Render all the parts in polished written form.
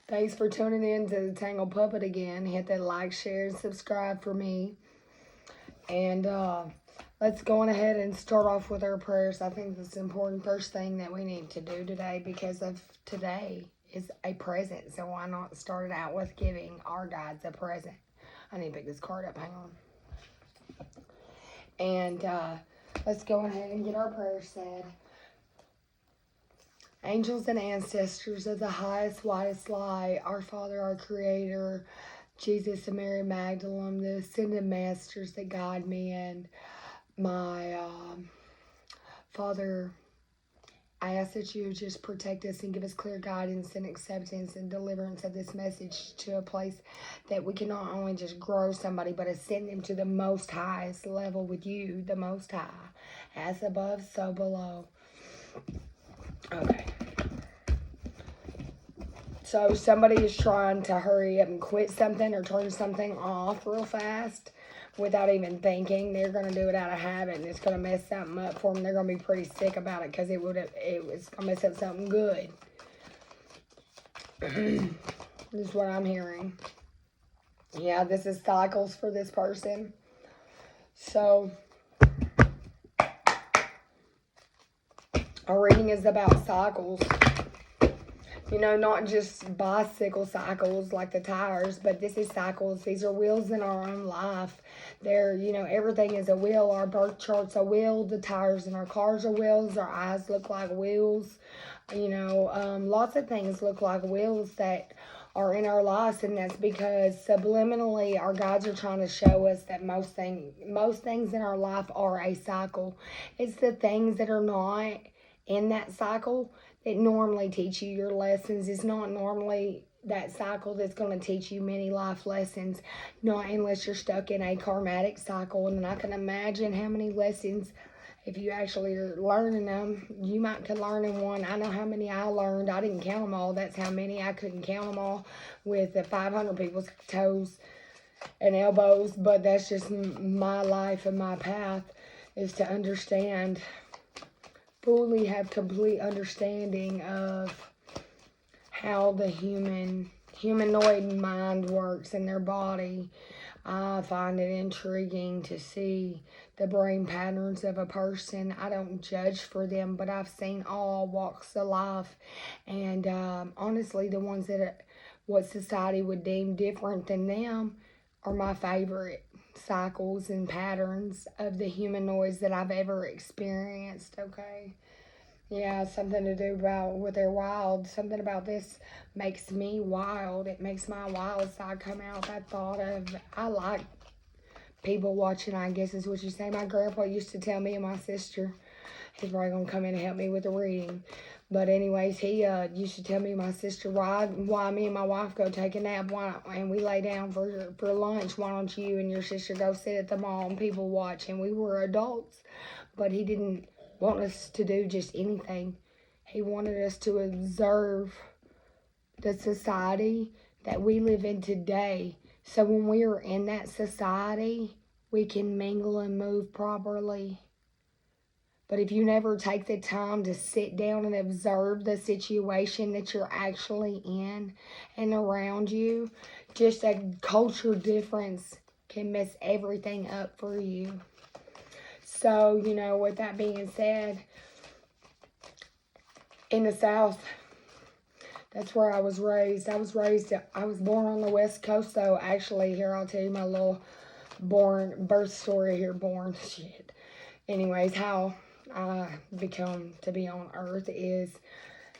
Thanks for tuning in to the Tangled Puppet again. Hit that like, share, and subscribe for me. And let's go on ahead and start off with our prayers. I think that's the important first thing that we need to do today, because of today is a present. So why not start it out with giving our guides a present? I need to pick this card up. Hang on. And let's go ahead and get our prayers said. Angels and ancestors of the highest, widest light, our Father, our Creator, Jesus and Mary Magdalene, the ascended masters that guide me, and my Father, I ask that you just protect us and give us clear guidance and acceptance and deliverance of this message to a place that we can not only just grow somebody, but ascend them to the most highest level with you, the most high. As above, so below. Okay. So somebody is trying to hurry up and quit something or turn something off real fast without even thinking. They're going to do it out of habit, and it's going to mess something up for them. They're going to be pretty sick about it because it was going to mess up something good. This is what I'm hearing. Yeah, this is cycles for this person. So our reading is about cycles. You know, not just bicycle cycles like the tires, but this is cycles. These are wheels in our own life. They're, you know, everything is a wheel. Our birth chart's a wheel. The tires in our cars are wheels. Our eyes look like wheels. You know, lots of things look like wheels that are in our lives, and that's because subliminally our guides are trying to show us that most things in our life are a cycle. It's the things that are not in that cycle that normally teach you your lessons. It's not normally that cycle that's going to teach you many life lessons, not unless you're stuck in a karmatic cycle. And I can imagine how many lessons, if you actually are learning them, you might could learn in one. I know how many I learned. I didn't count them all. That's how many. I couldn't count them all with the 500 people's toes and elbows. But that's just my life and my path, is to understand, fully have complete understanding of how the humanoid mind works in their body. I find it intriguing to see the brain patterns of a person. I don't judge for them, but I've seen all walks of life. And honestly, the ones that are, what society would deem different than them are my favorite cycles and patterns of the humanoids that I've ever experienced, okay? Yeah, something to do about with their wild. Something about this makes me wild. It makes my wild side come out. That thought of, I like people watching, I guess is what you say. My grandpa used to tell me and my sister, he's probably going to come in and help me with the reading. But anyways, he used to tell me and my sister, why me and my wife go take a nap and we lay down for lunch. Why don't you and your sister go sit at the mall and people watch? And we were adults, but he didn't want us to do just anything. He wanted us to observe the society that we live in today. So when we are in that society, we can mingle and move properly. But if you never take the time to sit down and observe the situation that you're actually in and around you, just a culture difference can mess everything up for you. So, you know, with that being said, in the South, that's where I was raised. I was born on the West Coast, though. Actually, here, I'll tell you my little birth story here. Shit. Anyways, how I become to be on Earth is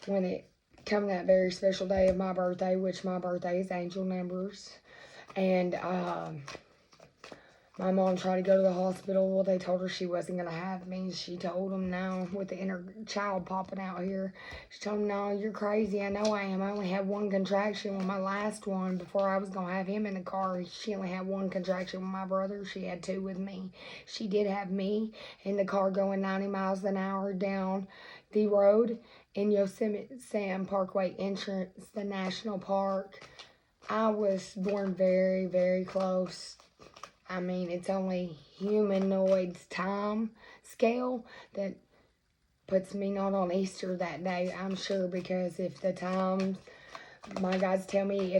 when it come that very special day of my birthday, which my birthday is angel numbers. And, my mom tried to go to the hospital. Well, they told her she wasn't going to have me. She told them no, with the inner child popping out here. She told them, no, you're crazy. I know I am. I only had one contraction with my last one before I was going to have him in the car. She only had one contraction with my brother. She had two with me. She did have me in the car going 90 miles an hour down the road in Yosemite Sam Parkway entrance, the national park. I was born very, very close. I mean, it's only humanoid's time scale that puts me not on Easter that day, I'm sure, because if the times My guides tell me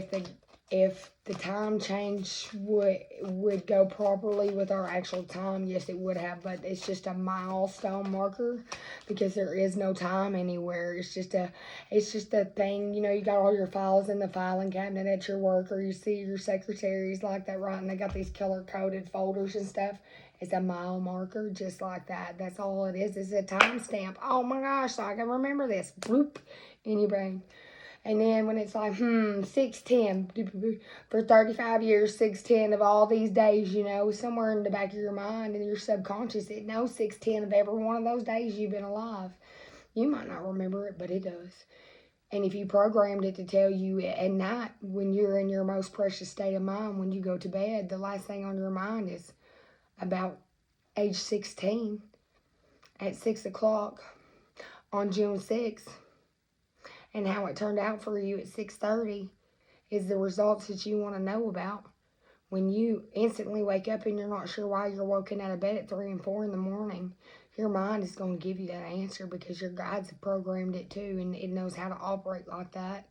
if the time change would go properly with our actual time, yes, it would have, but it's just a milestone marker because there is no time anywhere. It's just a thing. You know, you got all your files in the filing cabinet at your work, or you see your secretaries like that, right? And they got these color coded folders and stuff. It's a mile marker, just like that. That's all it is. It's a timestamp. Oh my gosh, so I can remember this. Bloop, in your brain. And then when it's like, 610, for 35 years, 610 of all these days, you know, somewhere in the back of your mind and your subconscious, it knows 610 of every one of those days you've been alive. You might not remember it, but it does. And if you programmed it to tell you at night when you're in your most precious state of mind, when you go to bed, the last thing on your mind is about age 16 at 6 o'clock on June 6th. And how it turned out for you at 6:30 is the results that you want to know about. When you instantly wake up and you're not sure why you're woken out of bed at 3 and 4 in the morning, your mind is going to give you that answer because your guides have programmed it too, and it knows how to operate like that.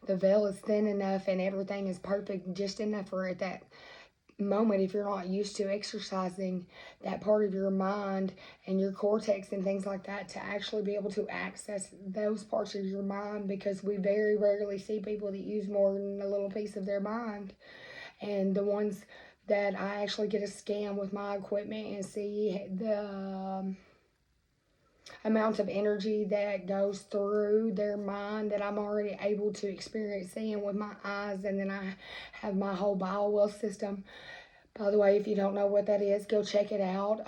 The veil is thin enough and everything is perfect just enough for at that moment, if you're not used to exercising that part of your mind and your cortex and things like that, to actually be able to access those parts of your mind, because we very rarely see people that use more than a little piece of their mind. And the ones that I actually get a scan with my equipment and see the amount of energy that goes through their mind that I'm already able to experience seeing with my eyes, and then I have my whole biowell system. By the way, if you don't know what that is, go check it out.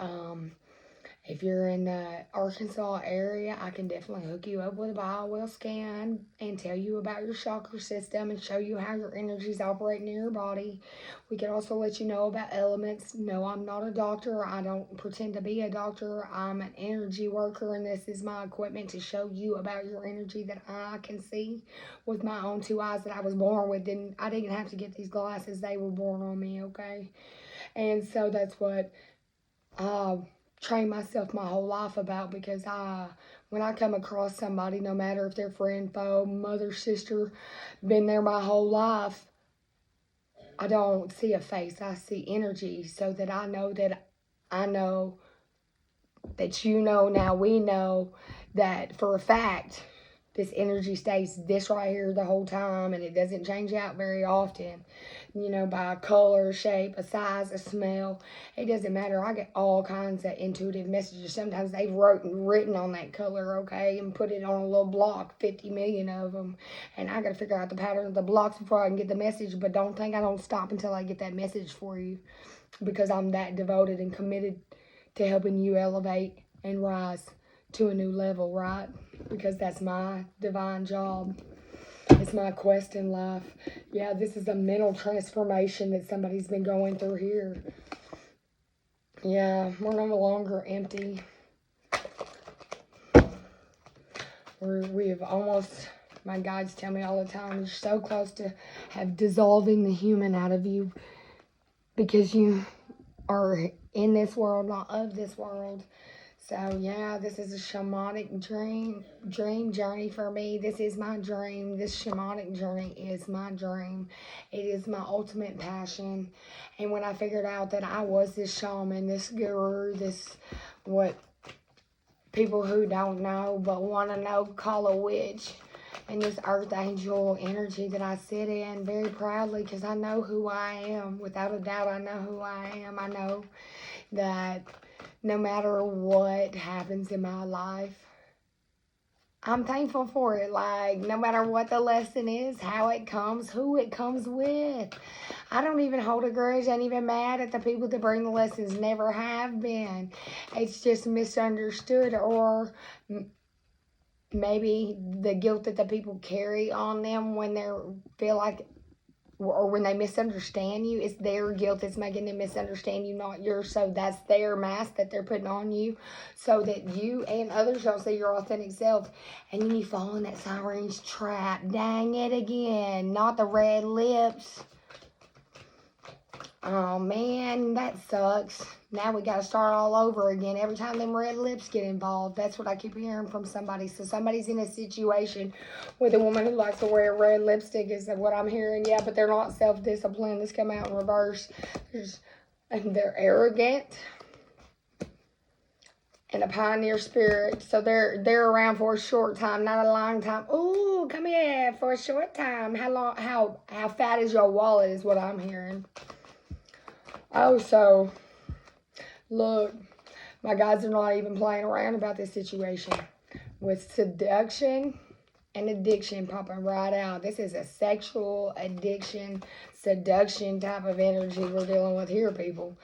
If you're in the Arkansas area, I can definitely hook you up with a biowell scan and tell you about your chakra system and show you how your energy's operating in your body. We can also let you know about elements. No, I'm not a doctor. I don't pretend to be a doctor. I'm an energy worker, and this is my equipment to show you about your energy that I can see with my own two eyes that I was born with. I didn't have to get these glasses. They were born on me, okay? And so that's what I train myself my whole life about, because when I come across somebody, no matter if they're friend, foe, mother, sister, been there my whole life, I don't see a face. I see energy, so that I know that you know, now we know that for a fact this energy stays this right here the whole time, and it doesn't change out very often. You know, by a color, shape, a size, a smell. It doesn't matter. I get all kinds of intuitive messages. Sometimes they've written on that color, okay, and put it on a little block, 50 million of them. And I got to figure out the pattern of the blocks before I can get the message. But don't think I don't stop until I get that message for you, because I'm that devoted and committed to helping you elevate and rise to a new level, right? Because that's my divine job. It's my quest in life. Yeah, this is a mental transformation that somebody's been going through here. Yeah, we're no longer empty. We have almost, my guides tell me all the time, you're so close to have dissolving the human out of you, because you are in this world, not of this world. So yeah, this is a shamanic dream journey for me. This is my dream. This shamanic journey is my dream. It is my ultimate passion. And when I figured out that I was this shaman, this guru, this, what people who don't know but want to know call a witch, and this earth angel energy that I sit in very proudly, because I know who I am. Without a doubt, I know who I am. I know that no matter what happens in my life, I'm thankful for it. Like, no matter what the lesson is, how it comes, who it comes with. I don't even hold a grudge. I ain't even mad at the people that bring the lessons. Never have been. It's just misunderstood, or maybe the guilt that the people carry on them when they feel like, or when they misunderstand you. It's their guilt that's making them misunderstand you, not yours. So that's their mask that they're putting on you, so that you and others don't see your authentic self. And then you fall in that siren's trap. Dang it again. Not the red lips. Oh man, that sucks. Now we got to start all over again. Every time them red lips get involved, that's what I keep hearing from somebody. So somebody's in a situation with a woman who likes to wear red lipstick is what I'm hearing. Yeah, but they're not self-disciplined. This come out in reverse. And they're arrogant and a pioneer spirit. So they're around for a short time, not a long time. Ooh, come here for a short time. How fat is your wallet is what I'm hearing. Oh, so, look, my guys are not even playing around about this situation. With seduction and addiction popping right out. This is a sexual addiction, seduction type of energy we're dealing with here, people.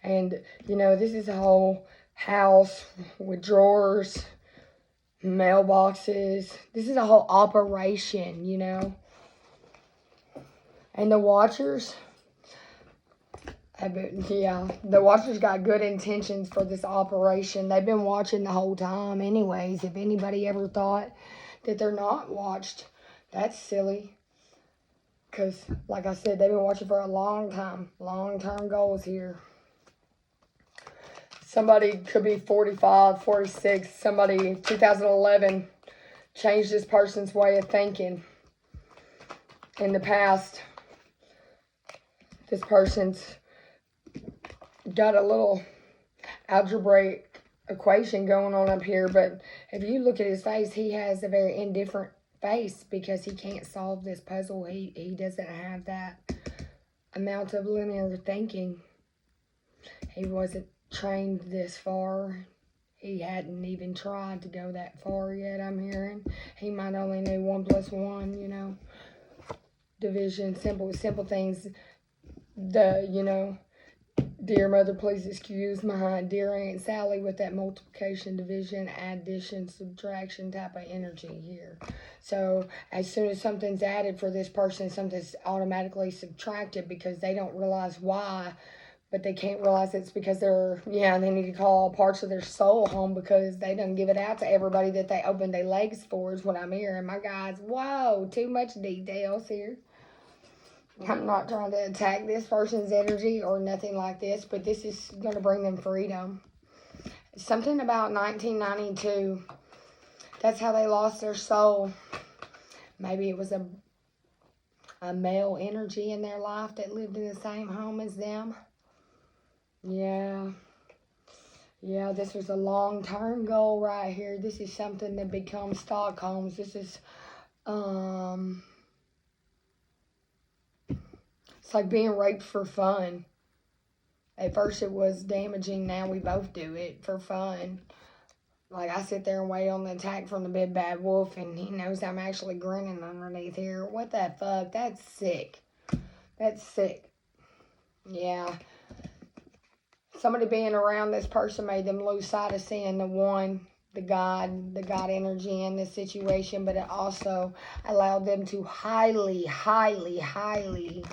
And, you know, this is a whole house with drawers, mailboxes. This is a whole operation, you know. And the Watchers... the Watchers got good intentions for this operation. They've been watching the whole time anyways. If anybody ever thought that they're not watched, that's silly. Because, like I said, they've been watching for a long time. Long-term goals here. Somebody could be 45, 46. Somebody, 2011, changed this person's way of thinking. In the past, this person's got a little algebraic equation going on up here, but if you look at his face, he has a very indifferent face because he can't solve this puzzle. He doesn't have that amount of linear thinking. He wasn't trained this far. He hadn't even tried to go that far yet, I'm hearing. He might only know 1 + 1, you know. Division, simple things. You know, dear mother, please excuse my dear Aunt Sally with that multiplication, division, addition, subtraction type of energy here. So as soon as something's added for this person, something's automatically subtracted because they don't realize why, but they can't realize it's because they need to call parts of their soul home because they done give it out to everybody that they opened their legs for is what I'm hearing. My guys, whoa, too much details here. I'm not trying to attack this person's energy or nothing like this, but this is going to bring them freedom. Something about 1992. That's how they lost their soul. Maybe it was a male energy in their life that lived in the same home as them. Yeah, this was a long-term goal right here. This is something that becomes Stockholm's. This is, it's like being raped for fun. At first it was damaging, now we both do it for fun. Like I sit there and wait on the attack from the big bad wolf and he knows I'm actually grinning underneath here. What the fuck? That's sick. That's sick. Yeah. Somebody being around this person made them lose sight of seeing the God energy in this situation, but it also allowed them to highly, highly, highly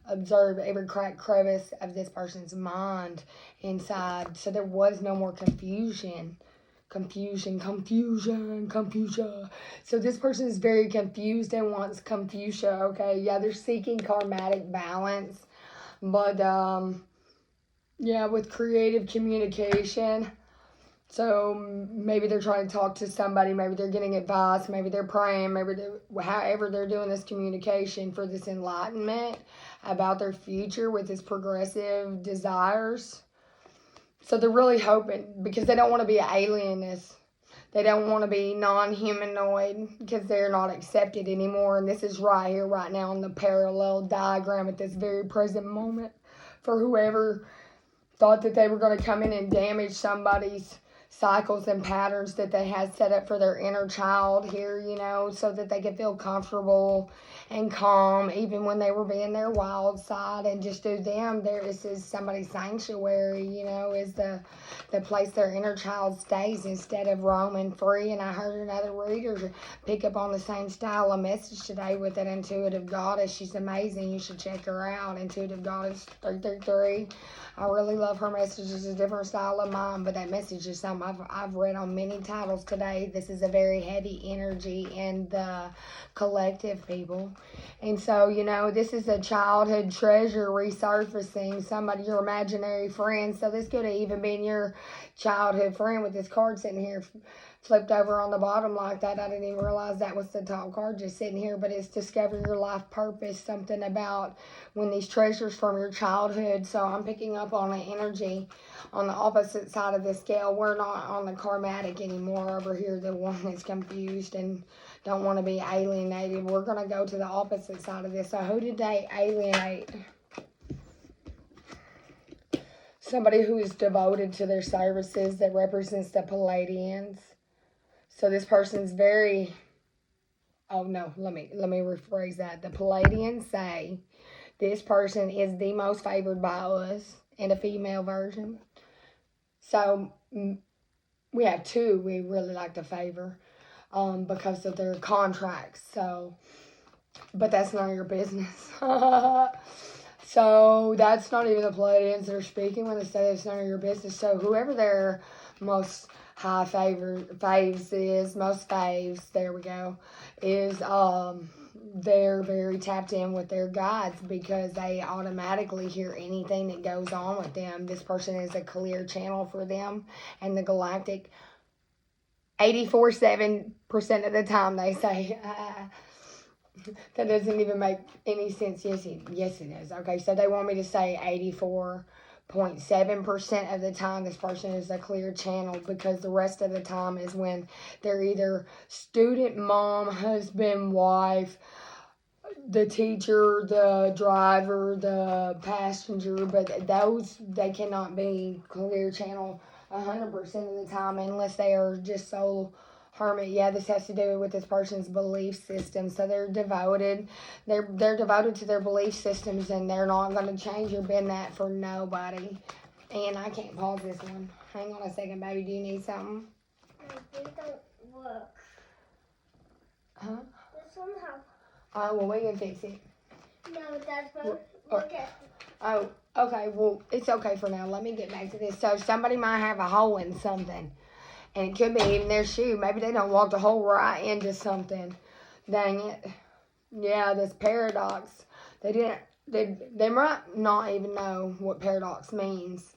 observe every crack crevice of this person's mind inside. So there was no more confusion. Confusion. So this person is very confused and wants Confucia, okay? Yeah, they're seeking karmatic balance. But, yeah, with creative communication. So maybe they're trying to talk to somebody. Maybe they're getting advice. Maybe they're praying. However they're doing this communication for this enlightenment about their future with this progressive desires. So they're really hoping because they don't want to be alienists. They don't want to be non-humanoid because they're not accepted anymore. And this is right here, right now in the parallel diagram at this very present moment for whoever thought that they were going to come in and damage somebody's cycles and patterns that they had set up for their inner child here, you know, so that they could feel comfortable and calm even when they were being their wild side, and just do them. This is somebody's sanctuary, you know, is the place their inner child stays instead of roaming free. And I heard another reader pick up on the same style of message today with an intuitive goddess. She's amazing. You should check her out. Intuitive Goddess 333. I really love her message. It's a different style of mine, but that message is so I've read on many titles today. This is a very heavy energy in the collective, people. And so, you know, this is a childhood treasure resurfacing, somebody, your imaginary friend. So this could have even been your childhood friend with this card sitting here flipped over on the bottom like that. I didn't even realize that was the top card just sitting here, but it's discover your life purpose, something about when these treasures from your childhood. So I'm picking up on the energy on the opposite side of the scale. We're not on the karmatic anymore over here, the one that's confused and don't want to be alienated. We're going to go to the opposite side of this. So who did they alienate? Somebody who is devoted to their services, that represents the Pleiadians. So this person's very, oh no, let me rephrase that. The Pleiadians say this person is the most favored by us in a female version. So we have two we really like to favor because of their contracts. So, but that's none of your business. So that's not even the Pleiadians that are speaking when they say it's none of your business. So whoever their most high faves is, most faves, there we go, is they're very tapped in with their guides because they automatically hear anything that goes on with them. This person is a clear channel for them, and the galactic 84.7% of the time they say that doesn't even make any sense. Yes it does. Okay, so they want me to say 84.7% of the time this person is a clear channel, because the rest of the time is when they're either student, mom, husband, wife, the teacher, the driver, the passenger, but those, they cannot be clear channel 100% of the time unless they are just soul hermit. Yeah, this has to do with this person's belief system. So they're devoted. They're devoted to their belief systems, and they're not going to change or bend that for nobody. And I can't pause this one. Hang on a second, baby. Do you need something? They don't work. Huh? This one has. Oh, well, we can fix it. No, that's what. Look at. Oh, okay. Well, it's okay for now. Let me get back to this. So somebody might have a hole in something. And it could be even their shoe. Maybe they don't walk the hole right into something. Dang it. Yeah, this paradox. They might not even know what paradox means.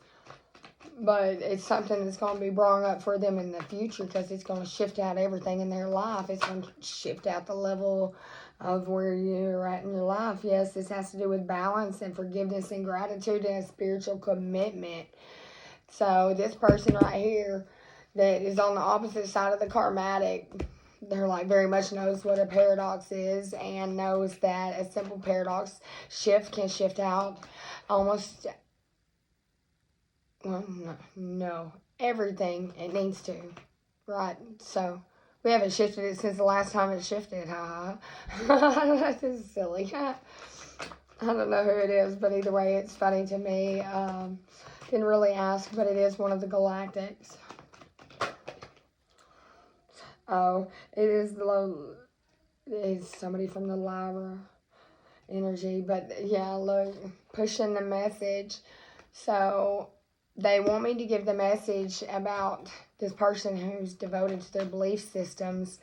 But it's something that's going to be brought up for them in the future, because it's going to shift out everything in their life. It's going to shift out the level of where you're at in your life. Yes, this has to do with balance and forgiveness and gratitude and a spiritual commitment. So this person right here that is on the opposite side of the karmatic, they're like very much knows what a paradox is, and knows that a simple paradox can shift out almost, well, no, everything it needs to, right? So we haven't shifted it since the last time it shifted. This is silly. I don't know who it is, but either way, it's funny to me. Didn't really ask, but it is one of the galactics. Oh, it's somebody from the Lyra energy, but yeah, look, pushing the message. So they want me to give the message about this person who's devoted to their belief systems,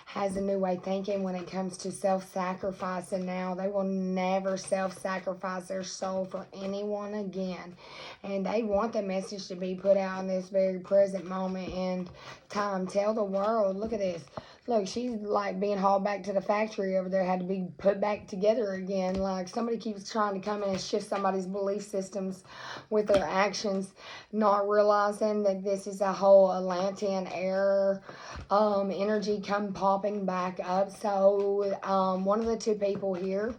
has a new way thinking when it comes to self-sacrifice, and now they will never self-sacrifice their soul for anyone again. And they want the message to be put out in this very present moment in time. Tell the world, look at this. Look, she's like being hauled back to the factory over there, had to be put back together again. Like somebody keeps trying to come in and shift somebody's belief systems with their actions, not realizing that this is a whole Atlantean error energy come popping back up. So one of the two people here,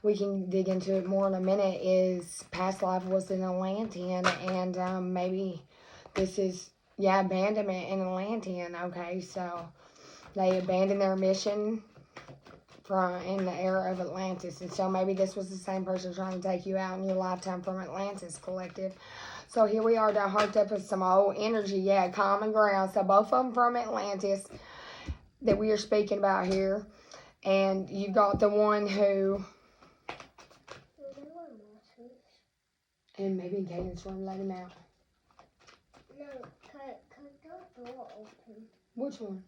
we can dig into it more in a minute, is past life was an Atlantean, and maybe this is, yeah, abandonment in Atlantean. Okay, so they abandoned their mission in the era of Atlantis. And so maybe this was the same person trying to take you out in your lifetime from Atlantis Collective. So here we are down hooked up with some old energy. Yeah, common ground. So both of them from Atlantis that we are speaking about here. And you got the one who... And maybe in Caden's room, let him out. No, don't door open. Which one?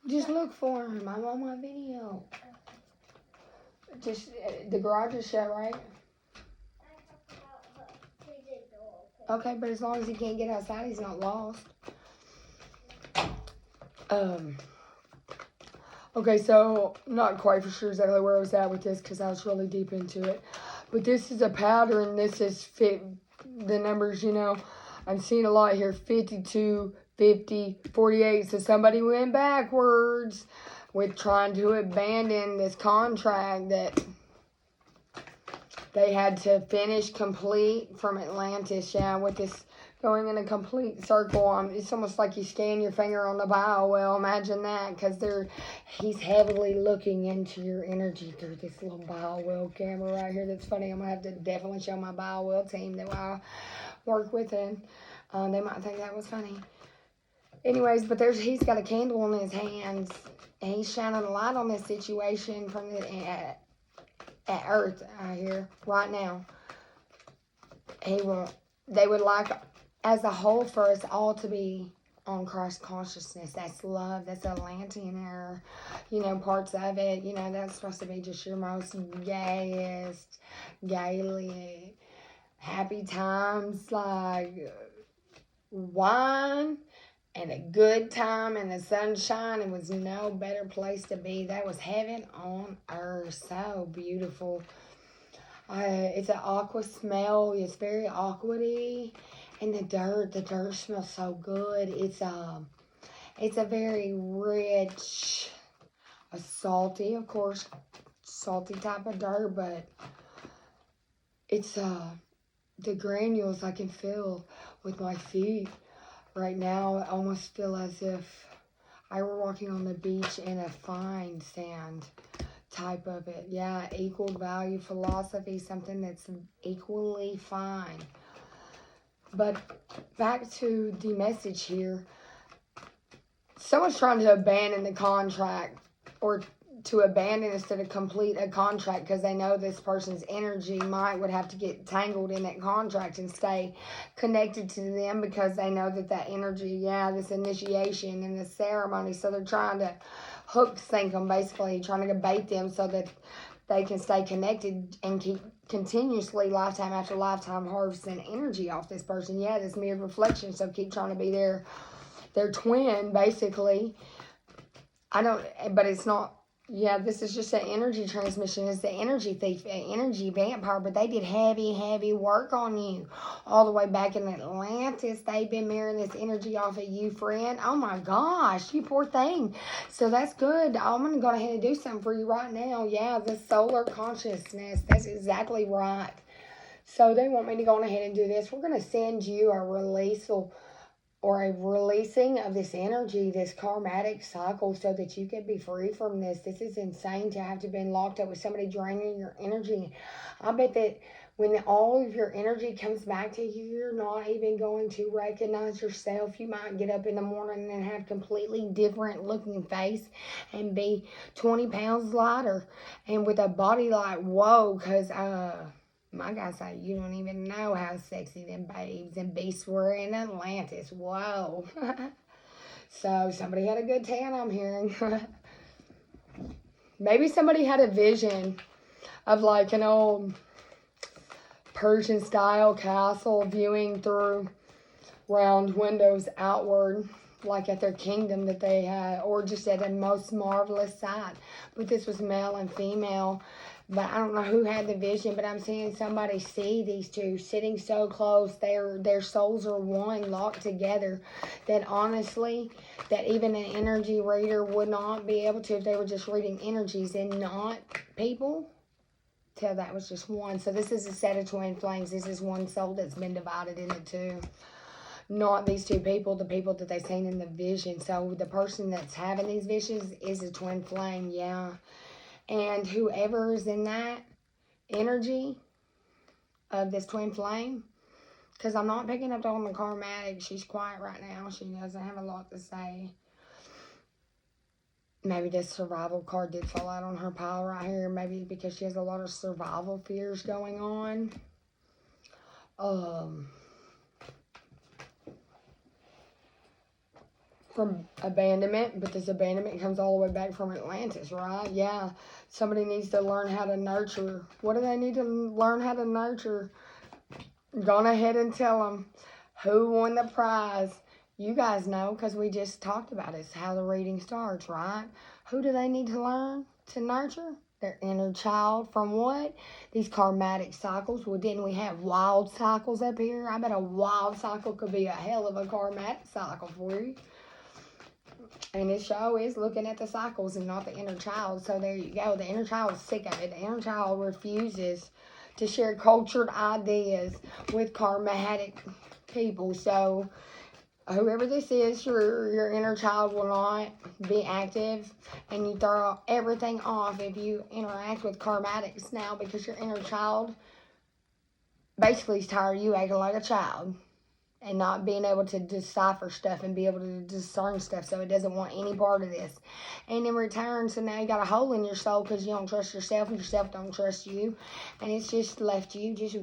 Just look for him. I'm on my video. Just, the garage is shut, right? I have about the door open. Okay, but as long as he can't get outside, he's not lost. Okay, so not quite for sure exactly where I was at with this because I was really deep into it. But this is a pattern. This is fit the numbers, you know. I'm seeing a lot here, 52, 50, 48. So somebody went backwards with trying to abandon this contract that they had to finish complete from Atlantis, yeah, with this going in a complete circle. It's almost like you scan your finger on the bio well. Imagine that, because he's heavily looking into your energy through this little bio well camera right here. That's funny. I'm going to have to definitely show my bio well team that I work with, and they might think that was funny. Anyways, but he's got a candle in his hands, and he's shining a light on this situation from the at Earth out here right now. They would like, as a whole, for us all to be on Christ consciousness. That's love. That's Atlantean era. You know, parts of it. You know, that's supposed to be just your most gayest, gaily, happy times, like wine and a good time and the sunshine. It was no better place to be. That was heaven on earth. So beautiful. It's an aqua smell. It's very aqua-y. And the dirt smells so good. It's a very rich, a salty, of course, salty type of dirt, but it's the granules I can feel with my feet. Right now, I almost feel as if I were walking on the beach in a fine sand type of it. Yeah, equal value philosophy, something that's equally fine. But back to the message here. Someone's trying to abandon the contract, or to abandon instead of complete a contract, because they know this person's energy would have to get tangled in that contract and stay connected to them, because they know that energy, this initiation and the ceremony. So they're trying to hook sink them, basically trying to bait them so that they can stay connected and keep continuously, lifetime after lifetime, harvesting energy off this person. Yeah, this mirrored reflection. So keep trying to be their twin, basically. But it's not. Yeah, this is just an energy transmission. It's the energy thief, an energy vampire. But they did heavy work on you. All the way back in Atlantis, they've been mirroring this energy off of you, friend. Oh my gosh, you poor thing. So that's good. I'm going to go ahead and do something for you right now. Yeah, the solar consciousness. That's exactly right. So they want me to go ahead and do this. We're going to send you a release or a releasing of this energy, this karmatic cycle, so that you can be free from this. This is insane to have to be locked up with somebody draining your energy. I bet that when all of your energy comes back to you, you're not even going to recognize yourself. You might get up in the morning and have completely different looking face and be 20 pounds lighter and with a body like, whoa, because my guy said, you don't even know how sexy them babes and beasts were in Atlantis. Whoa. So somebody had a good tan, I'm hearing. Maybe somebody had a vision of like an old Persian style castle viewing through round windows outward, like at their kingdom that they had, or just at a most marvelous sight. But this was male and female. But I don't know who had the vision, but I'm seeing somebody see these two sitting so close. Their souls are one, locked together. That honestly, that even an energy reader would not be able to if they were just reading energies and not people. Tell that was just one. So this is a set of twin flames. This is one soul that's been divided into two. Not these two people, the people that they've seen in the vision. So the person that's having these visions is a twin flame, yeah. And whoever is in that energy of this twin flame, because I'm not picking up on the karmatic. She's quiet right now. She doesn't have a lot to say. Maybe this survival card did fall out on her pile right here. Maybe because she has a lot of survival fears going on. from abandonment, but this abandonment comes all the way back from Atlantis, right? Yeah. Somebody needs to learn how to nurture. What do they need to learn how to nurture? Go ahead and tell them who won the prize. You guys know because we just talked about it. It's how the reading starts, right? Who do they need to learn to nurture? Their inner child. From what? These karmatic cycles. Well, didn't we have wild cycles up here? I bet a wild cycle could be a hell of a karmatic cycle for you. And this show is looking at the cycles and not the inner child. So there you go. The inner child is sick of it. The inner child refuses to share cultured ideas with karmatic people. So whoever this is, your inner child will not be active, and you throw everything off if you interact with karmatics now, because your inner child basically is tired of you acting like a child and not being able to decipher stuff and be able to discern stuff, so it doesn't want any part of this. And in return, so now you got a hole in your soul because you don't trust yourself and yourself don't trust you, and it's just left you just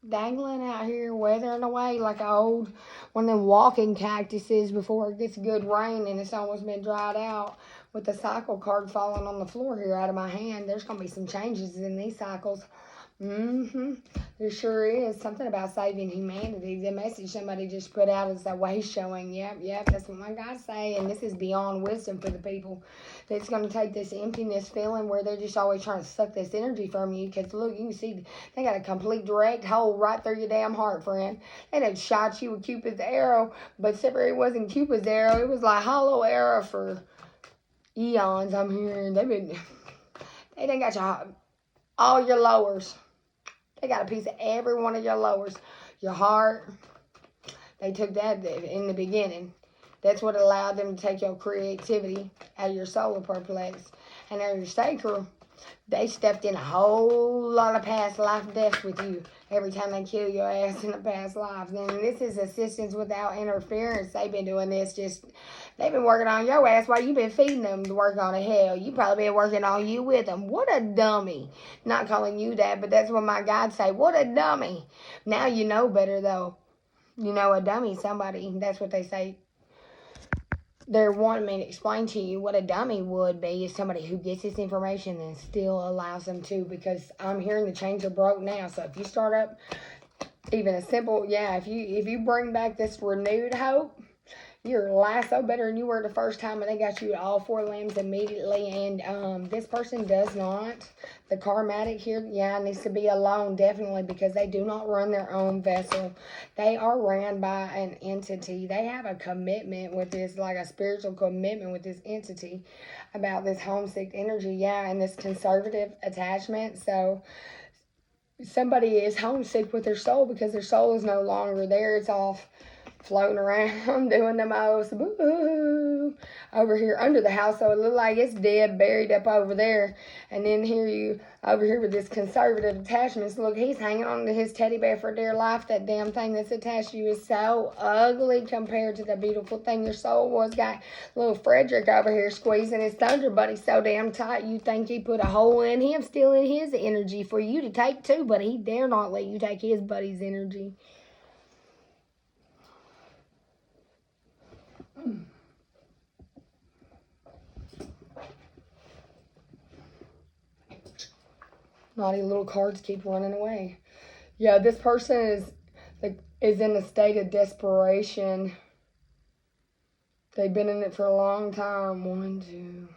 dangling out here, weathering away like an old one of them walking cactuses before it gets good rain and it's almost been dried out. With the cycle card falling on the floor here out of my hand, there's going to be some changes in these cycles. There sure is. Something about saving humanity. The message somebody just put out is that way showing. Yep, that's what my guys say. And this is beyond wisdom for the people that's going to take this emptiness feeling where they're just always trying to suck this energy from you. Because look, you can see they got a complete direct hole right through your damn heart, friend. They done shot you with Cupid's arrow, but except for it wasn't Cupid's arrow. It was like hollow arrow for eons. I'm hearing they done got all your lowers. They got a piece of every one of your lowers. Your heart, they took that in the beginning. That's what allowed them to take your creativity out of your solar plexus. And out of your sacral, they stepped in a whole lot of past life deaths with you every time they kill your ass in a past life. And this is assistance without interference. They've been doing this they've been working on your ass while you've been feeding them to work on a hell. You probably been working on you with them. What a dummy. Not calling you that, but that's what my guides say. What a dummy. Now you know better, though. You know a dummy, somebody, that's what they say. They're wanting me to explain to you what a dummy would be is somebody who gets this information and still allows them to, because I'm hearing the chains are broke now. So if you start up even a simple, if you bring back this renewed hope, you're lasso better than you were the first time, and they got you all four limbs immediately. And this person does not. The karmatic here, needs to be alone, definitely, because they do not run their own vessel. They are ran by an entity. They have a commitment with this, like a spiritual commitment with this entity about this homesick energy, and this conservative attachment. So somebody is homesick with their soul because their soul is no longer there. It's off floating around doing the most boo over here under the house, so it looks like it's dead, buried up over there. And then here you over here with this conservative attachments. Look, he's hanging on to his teddy bear for dear life. That damn thing that's attached to you is so ugly compared to the beautiful thing your soul was. Got little Frederick over here squeezing his thunder buddy so damn tight you think he put a hole in him, stealing his energy for you to take too, but he dare not let you take his buddy's energy. Naughty little cards keep running away. Yeah, this person is in a state of desperation. They've been in it for a long time. 1, 2,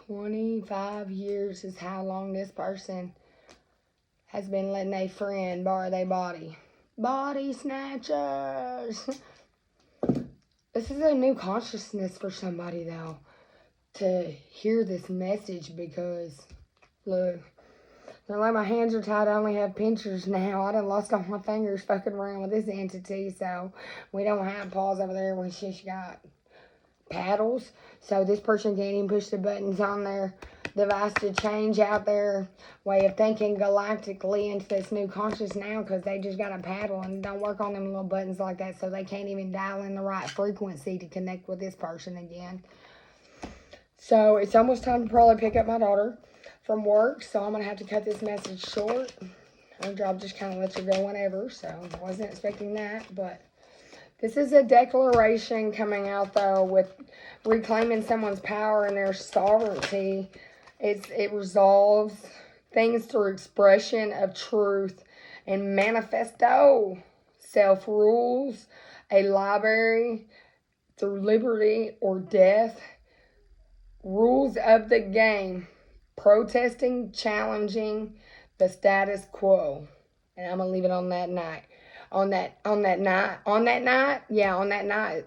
25 years is how long this person has been letting a friend borrow their body. Body snatchers. This is a new consciousness for somebody, though, to hear this message, because, look, they're like, my hands are tied, I only have pinchers now. I done lost all my fingers fucking around with this entity, so we don't have paws over there. We just got paddles, so this person can't even push the buttons on their device to change out their way of thinking galactically into this new conscious now, because they just got a paddle and don't work on them little buttons like that, so they can't even dial in the right frequency to connect with this person again. So it's almost time to probably pick up my daughter from work, so I'm going to have to cut this message short. Her job just kind of lets her go whenever, so I wasn't expecting that. But this is a declaration coming out, though, with reclaiming someone's power and their sovereignty. It resolves things through expression of truth and manifesto. Self-rules, a library through liberty or death. Rules of the game. Protesting, challenging the status quo. And I'm gonna leave it on that night. On that night.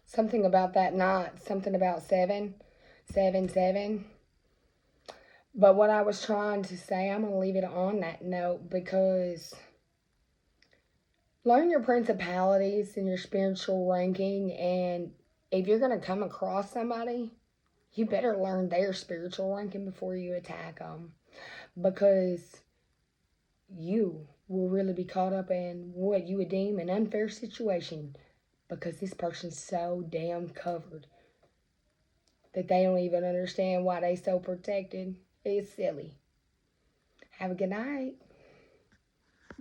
Something about that night. Something about 7. But what I was trying to say, I'm gonna leave it on that note because learn your principalities and your spiritual ranking, and if you're gonna come across somebody, you better learn their spiritual ranking before you attack them, because you will really be caught up in what you would deem an unfair situation because this person's so damn covered that they don't even understand why they so protected. It's silly. Have a good night.